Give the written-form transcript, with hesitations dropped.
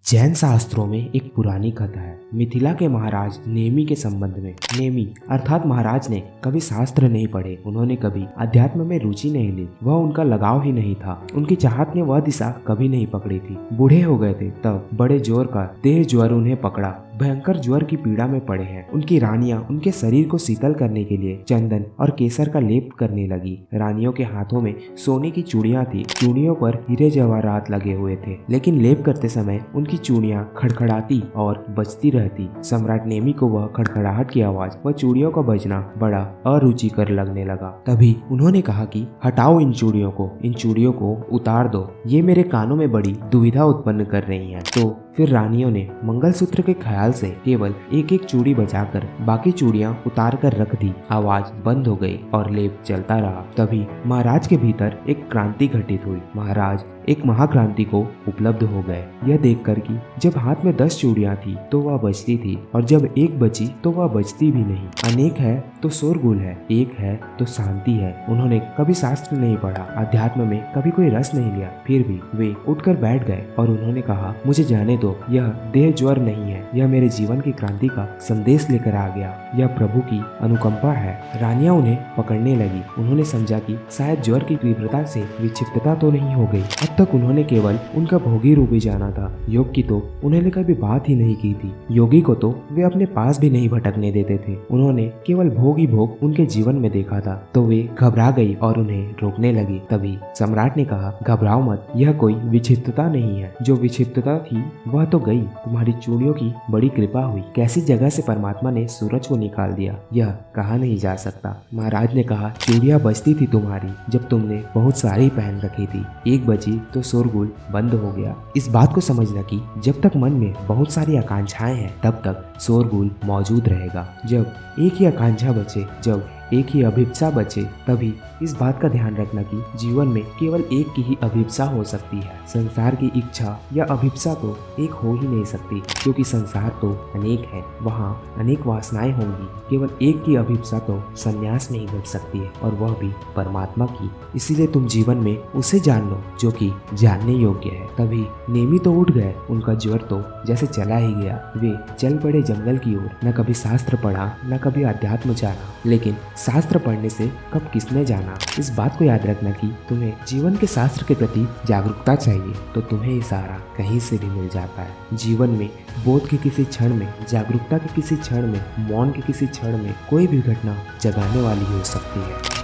जैन शास्त्रों में एक पुरानी कथा है मिथिला के महाराज नेमि के संबंध में। नेमि अर्थात महाराज ने कभी शास्त्र नहीं पढ़े, उन्होंने कभी अध्यात्म में रुचि नहीं ली, वह उनका लगाव ही नहीं था। उनकी चाहत ने वह दिशा कभी नहीं पकड़ी थी। बूढ़े हो गए थे तब बड़े जोर का देह ज्वर उन्हें पकड़ा, भयंकर ज्वर की पीड़ा में पड़े हैं। उनकी रानियां उनके शरीर को शीतल करने के लिए चंदन और केसर का लेप करने लगी। रानियों के हाथों में सोने की चूड़ियां थी, चूड़ियों पर हीरे जवाहरात लगे हुए थे, लेकिन लेप करते समय उनकी चूड़ियां खड़खड़ाती और बजती रहती। सम्राट नेमि को वह खड़खड़ाहट की आवाज व चूड़ियों का बजना बड़ा अरुचिकर लगने लगा। तभी उन्होंने कहा कि हटाओ इन चूड़ियों को उतार दो, ये मेरे कानों में बड़ी दुविधा उत्पन्न कर रही हैं। तो फिर रानियों ने मंगलसूत्र के ख्याल से केवल एक एक चूड़ी बचाकर बाकी चूड़ियां उतार कर रख दी। आवाज बंद हो गई और लेप चलता रहा। तभी महाराज के भीतर एक क्रांति घटित हुई। महाराज एक महाक्रांति को उपलब्ध हो गए। यह देखकर कि जब हाथ में 10 चूड़ियां थी तो वह बचती थी, और जब एक बची तो वह बचती भी नहीं। अनेक है तो शोरगुल है, एक है तो शांति है। उन्होंने कभी शास्त्र नहीं पढ़ा, अध्यात्म में कभी कोई रस नहीं लिया, फिर भी वे उठकर बैठ गए और उन्होंने कहा, मुझे जाने दो, यह देह ज्वर नहीं है, यह मेरे जीवन की क्रांति का संदेश लेकर आ गया, यह प्रभु की अनुकंपा है। रानियां उन्हें पकड़ने लगी। उन्होंने समझा कि शायद ज्वर की तीव्रता से विक्षिप्तता तो नहीं हो गई। अब तक उन्होंने केवल उनका भोगी रूप ही जाना था, योग की तो उन्होंने कभी बात ही नहीं की थी। योगी को तो वे अपने पास भी नहीं भटकने देते थे। उन्होंने केवल भोग ही भोग उनके जीवन में देखा था। तो वे घबरा गई और उन्हें रोकने लगी। तभी सम्राट ने कहा, घबराओ मत, यह कोई विक्षिप्तता नहीं है। जो विक्षिप्तता थी वह तो गई, तुम्हारी चूड़ियों की बड़ी कृपा हुई। कैसी जगह से परमात्मा ने सूरज को निकाल दिया, यह कहा नहीं जा सकता। महाराज ने कहा, चूड़ियां बचती थी तुम्हारी जब तुमने बहुत सारी पहन रखी थी, एक बची तो शोरगुल बंद हो गया। इस बात को समझना कि जब तक मन में बहुत सारी आकांक्षाएं हैं तब तक शोरगुल मौजूद रहेगा। जब एक ही आकांक्षा बचे, जब एक ही अभिप्सा बचे, तभी इस बात का ध्यान रखना कि जीवन में केवल एक की ही अभिप्सा हो सकती है। संसार की इच्छा या अभिप्सा तो एक हो ही नहीं सकती, क्योंकि संसार तो अनेक है, वहाँ अनेक वासनाएं होंगी। केवल एक की अभिप्सा तो संन्यास में ही घट सकती है, और वह भी परमात्मा की। इसीलिए तुम जीवन में उसे जान लो जो कि जानने योग्य है। तभी नेमि तो उठ गए, उनका ज्वर तो जैसे चला ही गया। वे चल पड़े जंगल की ओर। न कभी शास्त्र पढ़ा, न कभी अध्यात्म जाना, लेकिन शास्त्र पढ़ने से कब किसने जाना। इस बात को याद रखना कि तुम्हें जीवन के शास्त्र के प्रति जागरूकता चाहिए तो तुम्हें ये सहारा कहीं से भी मिल जाता है। जीवन में बोध के किसी क्षण में, जागरूकता के किसी क्षण में, मौन के किसी क्षण में कोई भी घटना जगाने वाली हो सकती है।